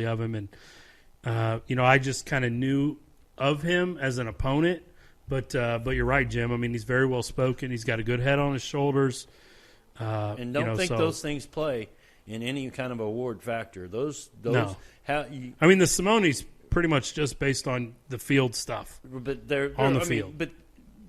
of him. And, I just kind of knew of him as an opponent. But you're right, Jim. I mean, he's very well spoken. He's got a good head on his shoulders. And don't think those things play in any kind of award factor. Those. No. I mean, the Simone's pretty much just based on the field stuff. But they're on the field. But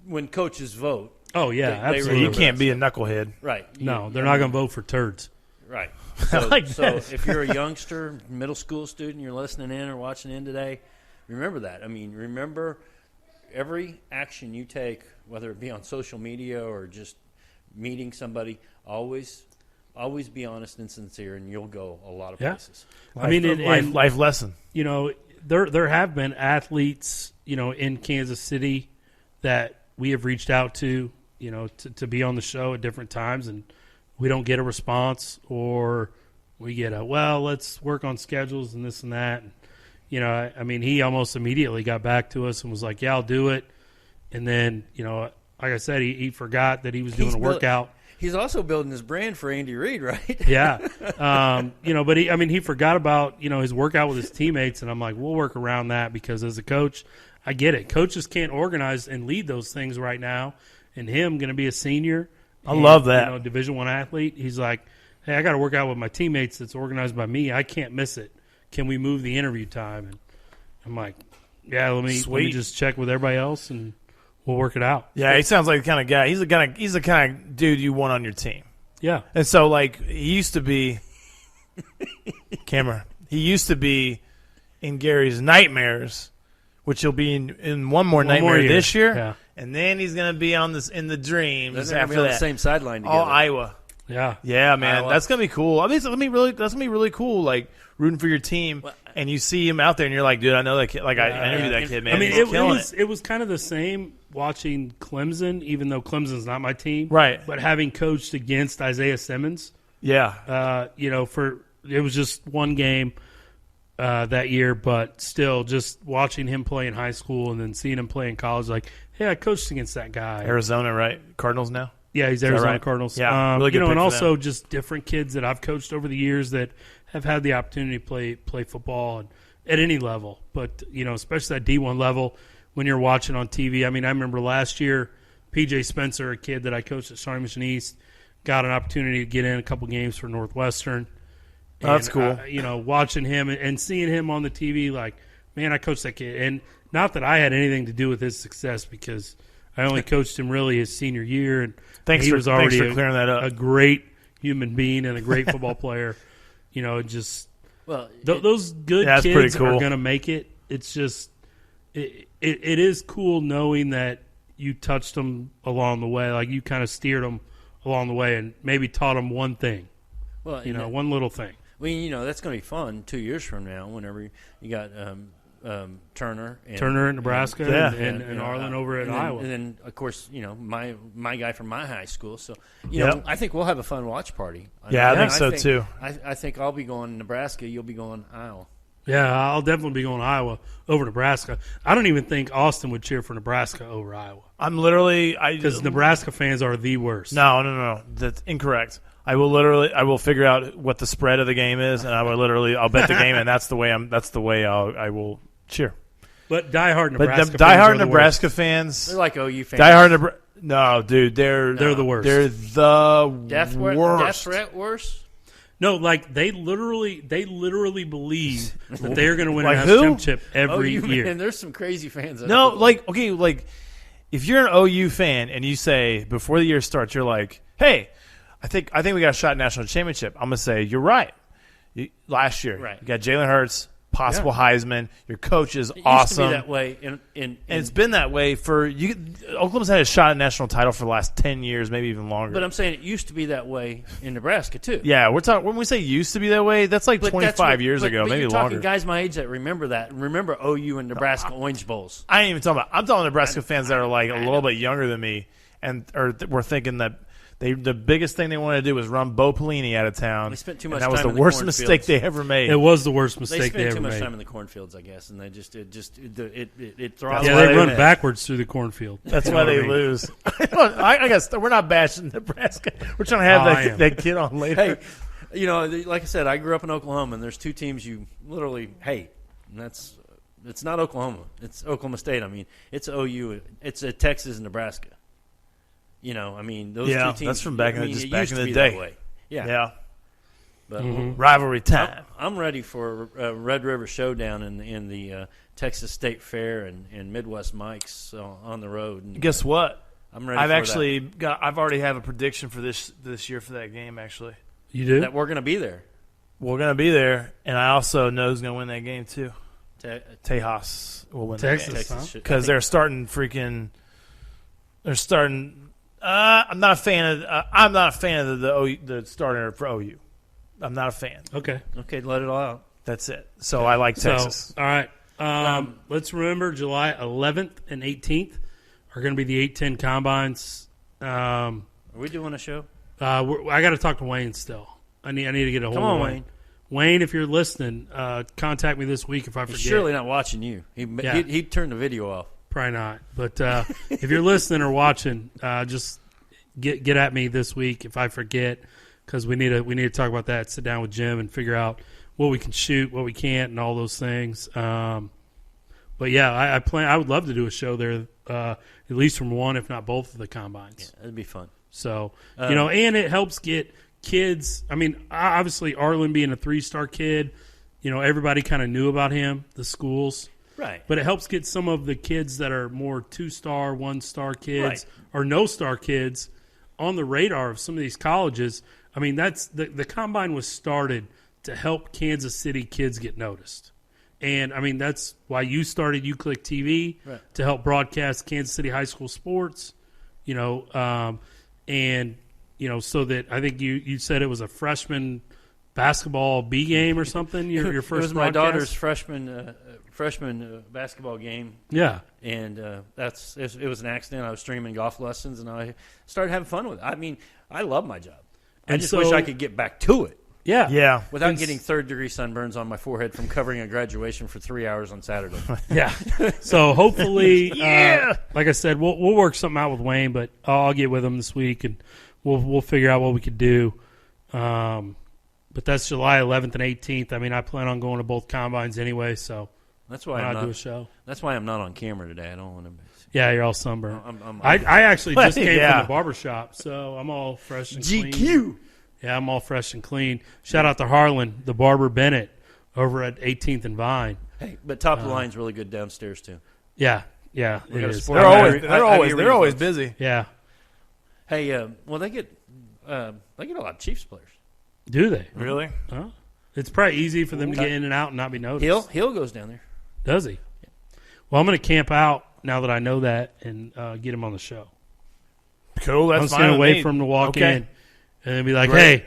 when coaches vote. Oh yeah, absolutely. You can't be a knucklehead. Right. No, they're not going to vote for turds. Right. So if you're a youngster, middle school student, you're listening in or watching in today, remember that. I mean, remember every action you take, whether it be on social media or just meeting somebody, always be honest and sincere, and you'll go a lot of places. Life lesson. There have been athletes, in Kansas City that we have reached out to, to be on the show at different times, and we don't get a response, or we get let's work on schedules and this and that. And, he almost immediately got back to us and was like, yeah, I'll do it. And then, like I said, he forgot that he was doing a workout. He's also building his brand for Andy Reid, right? Yeah. But he forgot about, his workout with his teammates. And I'm like, we'll work around that, because as a coach, I get it. Coaches can't organize and lead those things right now. And him going to be a senior. I love that. Division I athlete. He's like, hey, I got to work out with my teammates that's organized by me. I can't miss it. Can we move the interview time? And I'm like, yeah, let me just check with everybody else, and we'll work it out. Yeah, he sounds like the kind of guy. He's the kind of dude you want on your team. Yeah. And so, he used to be he used to be in Gary's nightmares, which he'll be in one more nightmare this year. Yeah. And then he's going to be on in the dreams after that. On the same sideline together. All Iowa. Yeah. Yeah, man. Iowa. That's going to be cool. I mean, that's going to be really cool, rooting for your team, and you see him out there, and you're like, dude, I know that kid. I interviewed that kid, man. I mean, it was kind of the same watching Clemson, even though Clemson's not my team. Right. But having coached against Isaiah Simmons. Yeah. It was just one game that year, but still just watching him play in high school and then seeing him play in college, like, hey, I coached against that guy. Arizona, right? Cardinals now? Yeah, he's Arizona Cardinals. Yeah, really good and also just different kids that I've coached over the years that have had the opportunity to play football at any level. But, especially at D1 level, when you're watching on TV. I mean, I remember last year, P.J. Spencer, a kid that I coached at Shawnee Mission East, got an opportunity to get in a couple games for Northwestern. Oh, that's cool. Watching him and seeing him on the TV, like, man, I coached that kid. And not that I had anything to do with his success, because I only coached him really his senior year, and he was already clearing that up. A great human being and a great football player. Those good kids are going to make it. It's just it is cool knowing that you touched them along the way, like you kind of steered them along the way and maybe taught them one thing. Well, one little thing. Well, that's going to be fun 2 years from now. Whenever you got Turner in Nebraska and Arland over at Iowa. And then, of course, my guy from my high school. So, I think we'll have a fun watch party. I think so, too. I think I'll be going to Nebraska. You'll be going Iowa. Yeah, I'll definitely be going Iowa over Nebraska. I don't even think Austin would cheer for Nebraska over Iowa. Because Nebraska fans are the worst. No. That's incorrect. I will figure out what the spread of the game is, and I'll bet the game, and that's the way I will cheer. But diehard Nebraska fans, they're like OU fans. No, dude, they're the worst. They're the worst. Death threat worse? No, like they literally believe that they are going to win a national championship every year. Man, there's some crazy fans. If you're an OU fan and you say before the year starts, you're like, hey, I think we got a shot at national championship. I'm gonna say you're right. Last year, right. You got Jalen Hurts, possible Heisman. Your coach is awesome. Used to be that way, and it's been that way for you. Oklahoma's had a shot at national title for the last 10 years, maybe even longer. But I'm saying it used to be that way in Nebraska too. Yeah, we're talking when we say used to be that way. That's like 25 years ago, maybe you're longer. Talking guys my age that remember that. Remember OU and Nebraska Orange Bowls. I ain't even talking about. I'm talking Nebraska fans that are like a little bit younger than me, and we're thinking that. The biggest thing they wanted to do was run Bo Pelini out of town. They spent too much time. That was the worst mistake they ever made. It was the worst mistake they ever made. They spent too much time in the cornfields, I guess, and it throws. Yeah, they run backwards through the cornfield. That's why they lose. I guess we're not bashing Nebraska. We're trying to have that kid on later. Hey, Like I said, I grew up in Oklahoma, and there's two teams you literally hate, and it's not Oklahoma. It's Oklahoma State. I mean, it's OU. It's Texas and Nebraska. Those two teams. That's from back in the day. That way. Yeah. But rivalry time. I'm ready for a Red River Showdown in the Texas State Fair and Midwest Mikes on the road. And, guess what? I'm ready. I've already have a prediction for this year for that game. Actually, you do? That we're going to be there. We're going to be there, and I also know who's going to win that game too. Tejas will win Texas, that game because they're starting. I'm not a fan of the starter for OU. I'm not a fan. Okay, let it all out. That's it. So I like Texas. All right. Let's remember July 11th and 18th are going to be the 8-10 combines. Are we doing a show? I got to talk to Wayne still. I need to get a hold of Wayne. Wayne, if you're listening, contact me this week if I forget. He's surely not watching you. He turned the video off. Probably not. But if you're listening or watching, just get at me this week if I forget, because we need to talk about that. Sit down with Jim and figure out what we can shoot, what we can't, and all those things. But yeah, I would love to do a show there, at least from one, if not both of the combines. Yeah, that'd be fun. So and it helps get kids. I mean, obviously Arland being a 3-star kid, everybody kind of knew about him, the schools. Right. But it helps get some of the kids that are more 2-star, 1-star kids or no-star kids on the radar of some of these colleges. I mean, that's the combine was started to help Kansas City kids get noticed. And, I mean, that's why you started UClick TV to help broadcast Kansas City high school sports, so that I think you said it was a freshman basketball B game or something, your first It was broadcast? my daughter's freshman basketball game. Yeah. And it was an accident. I was streaming golf lessons, and I started having fun with it. I mean, I love my job. I just wish I could get back to it. Yeah. Without getting third-degree sunburns on my forehead from covering a graduation for 3 hours on Saturday. Yeah. So hopefully, like I said, we'll work something out with Wayne, but I'll get with him this week, and we'll figure out what we could do. But that's July 11th and 18th. I mean, I plan on going to both combines anyway, so that's why I'm not do a show. That's why I'm not on camera today. I don't want to. Yeah, you're all sunburned. I actually just came from the barbershop, so I'm all fresh and clean. GQ. Yeah, I'm all fresh and clean. Shout out to Harlan, the barber Bennett, over at 18th and Vine. Hey, but top of the line's really good downstairs too. Yeah, it is. They're always busy. Yeah. Hey, they get a lot of Chiefs players. Do they really? Huh? It's probably easy for them to get in and out and not be noticed. Hill goes down there. Does he? Yeah. Well, I'm going to camp out now that I know that and get him on the show. Cool. That's I'm just going to wait for him to walk in and then be like, "Hey,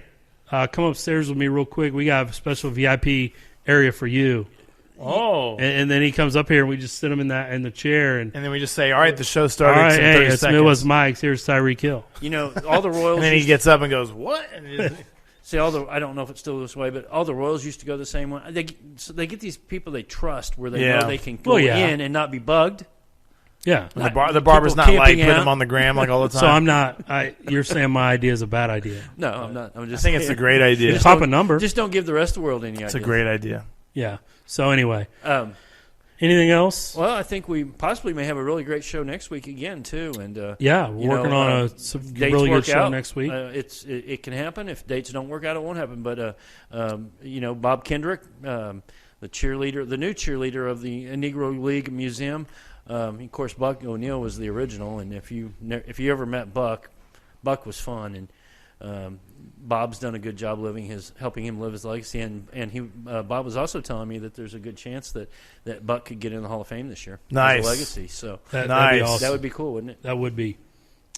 come upstairs with me real quick. We got a special VIP area for you." Oh. And then he comes up here and we just sit him in the chair and then we just say, "All right, the show started." All right, in 30 hey, it's seconds. Midwest Mike's. Here's Tyreek Hill. All the Royals. And then he gets up and goes, "What?" See, I don't know if it's still this way, but all the Royals used to go the same way. They get these people they trust where they know they can go in and not be bugged. Yeah. The barber's not like putting them on the gram like all the time. So I'm not. You're saying my idea is a bad idea. No, I'm not. I think it's a great idea. Just pop a number. Just don't give the rest of the world any ideas. It's a great idea. Yeah. So anyway. Anything else? Well, I think we possibly may have a really great show next week again too, and we're working on a really good show next week. It can happen. If dates don't work out, it won't happen. But Bob Kendrick, the new cheerleader of the Negro League Museum. Of course, Buck O'Neill was the original, and if you ever met Buck was fun, and Bob's done a good job helping him live his legacy, and he Bob was also telling me that there's a good chance that Buck could get in the Hall of Fame this year. Nice as a legacy. So that'd be awesome. That would be cool, wouldn't it? That would be,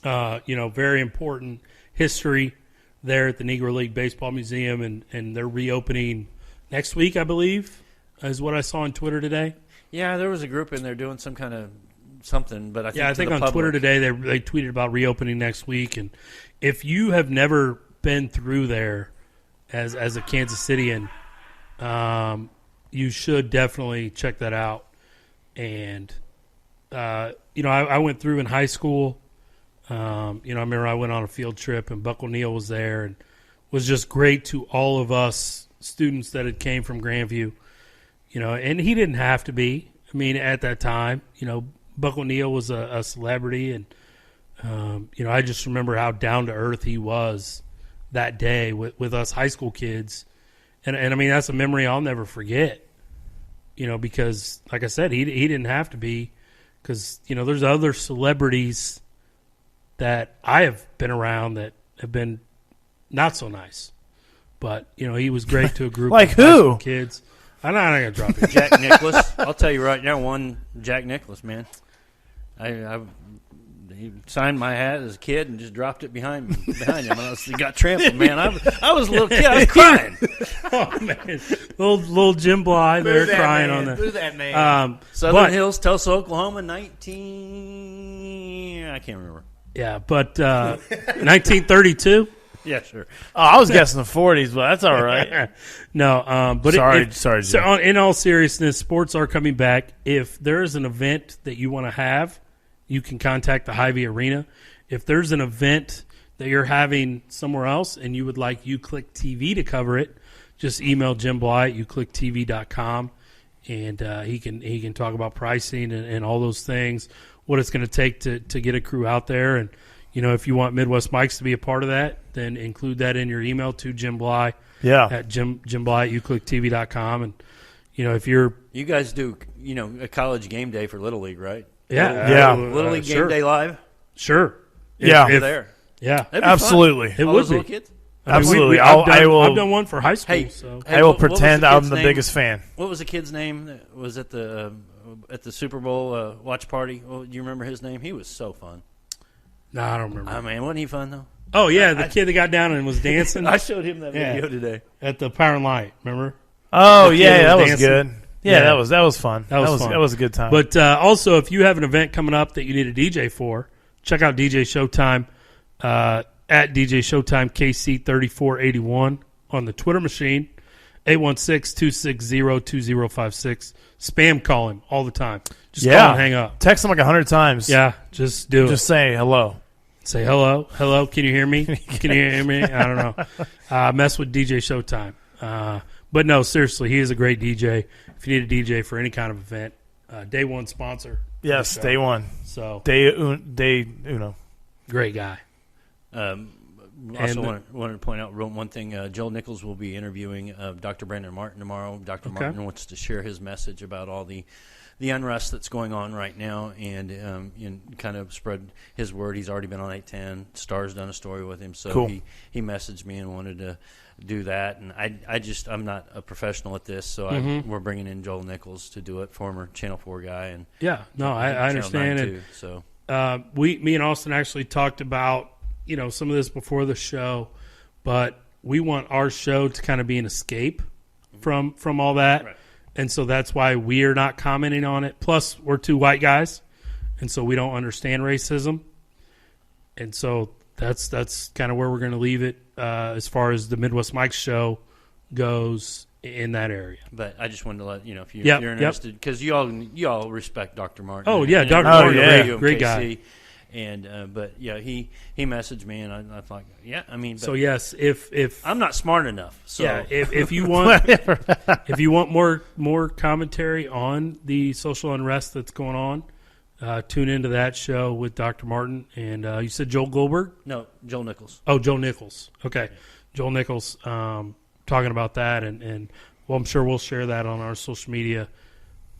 very important history there at the Negro League Baseball Museum, and they're reopening next week, I believe, is what I saw on Twitter today. Yeah, there was a group in there doing some kind of something, but I think on Twitter today they tweeted about reopening next week, and if you have never been through there as a Kansas Cityan, you should definitely check that out. And I went through in high school. I remember I went on a field trip and Buck O'Neill was there, and was just great to all of us students that had came from Grandview. And he didn't have to be. I mean, at that time, Buck O'Neil was a celebrity, and I just remember how down to earth he was that day with us high school kids, and I mean that's a memory I'll never forget. Because like I said, he didn't have to be, because there's other celebrities that I have been around that have been not so nice, but he was great to a group like of high school who kids. I'm not gonna drop it. Jack Nicklaus. I'll tell you right now, one Jack Nicklaus, man. He signed my hat as a kid and just dropped it behind him. He got trampled, man. I was a little kid. I was crying. Oh man, little Jim Bly there crying on the. Who's that man? Southern Hills, Tulsa, Oklahoma, 19. I can't remember. Yeah, but 1932. Yeah, sure. Oh, I was guessing the 40s, but that's all right. No, but sorry, so Jim. in all seriousness, sports are coming back. If there is an event that you want to have, you can contact the Hy-Vee Arena. If there's an event that you're having somewhere else and you would like UClick TV to cover it, just email Jim Bly at uclicktv.com, and he can talk about pricing and all those things, what it's going to take to get a crew out there. And if you want Midwest Mikes to be a part of that, then include that in your email to Jim Bly. Yeah. At Jim Bly at uclicktv.com. And if you guys do a college game day for Little League, right? Yeah. Little League sure. Game Day live. Sure. Yeah. You're there. Yeah. Absolutely. It All would those be. little kids. Absolutely. I've done one for high school. Hey, so. I will what was pretend the I'm kid's the name? biggest fan. What was the kid's name that was at the Super Bowl watch party? Oh, do you remember his name? He was so fun. No, I don't remember. Oh, man, wasn't he fun, though? Oh, yeah, the kid that got down and was dancing. I showed him that video today. At the Power and Light, remember? Oh, The kid yeah, that was dancing. good. Yeah, that was fun. That was fun. That was a good time. But also, if you have an event coming up that you need a DJ for, check out DJ Showtime at DJ Showtime KC3481 on the Twitter machine, 816-260-2056. Spam call him all the time. Just call and hang up. Text him like 100 times. Yeah, just do it. Just say hello. Say hello. Hello, can you hear me? Can you hear me? I don't know. Mess with DJ Showtime. But no, seriously, he is a great DJ. If you need a DJ for any kind of event, day one sponsor. Yes, day one. So day uno. Great guy. Also wanted to point out one thing. Joel Nichols will be interviewing Dr. Brandon Martin tomorrow. Dr. Martin wants to share his message about all the unrest that's going on right now, and kind of spread his word. He's already been on 810. Star's done a story with him, so cool. he messaged me and wanted to do that. And I'm not a professional at this, so we're bringing in Joel Nichols to do it, former Channel 4 guy. And I understand it. So me and Austin actually talked about some of this before the show, but we want our show to kind of be an escape from all that. Right. And so that's why we are not commenting on it. Plus, we're two white guys, and so we don't understand racism. And so that's kind of where we're going to leave it as far as the Midwest Mike show goes in that area. But I just wanted to let if you're interested, because you all respect Dr. Martin. Oh, yeah, Dr. Martin, great guy. And but he messaged me, and I thought, so yes, if I'm not smart enough, so if you want more commentary on the social unrest that's going on, tune into that show with Dr. Martin and you said Joel Goldberg? No, Joel Nichols. Oh, Joel Nichols. Okay, Joel Nichols talking about that, and well, I'm sure we'll share that on our social media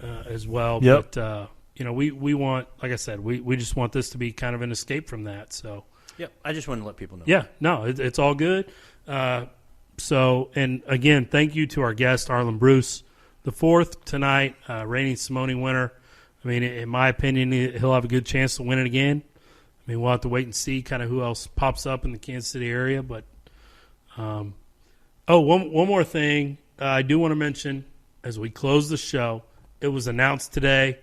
as well. Yep. But we want, like I said, we just want this to be kind of an escape from that. So, yeah, I just wanted to let people know. Yeah, no, it's all good. So, and again, thank you to our guest, Arland Bruce IV tonight, reigning Simone winner. I mean, in my opinion, he'll have a good chance to win it again. I mean, we'll have to wait and see kind of who else pops up in the Kansas City area. But, one more thing I do want to mention as we close the show. It was announced today.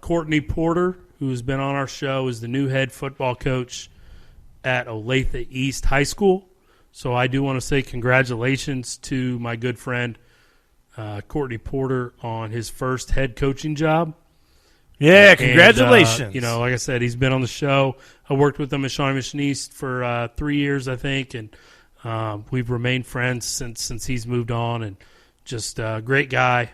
Courtney Porter, who's been on our show, is the new head football coach at Olathe East High School. So I do want to say congratulations to my good friend Courtney Porter on his first head coaching job. Yeah, congratulations. And, like I said, he's been on the show. I worked with him at Shawnee Mission East for 3 years, I think, and We've remained friends since he's moved on, and just a great guy.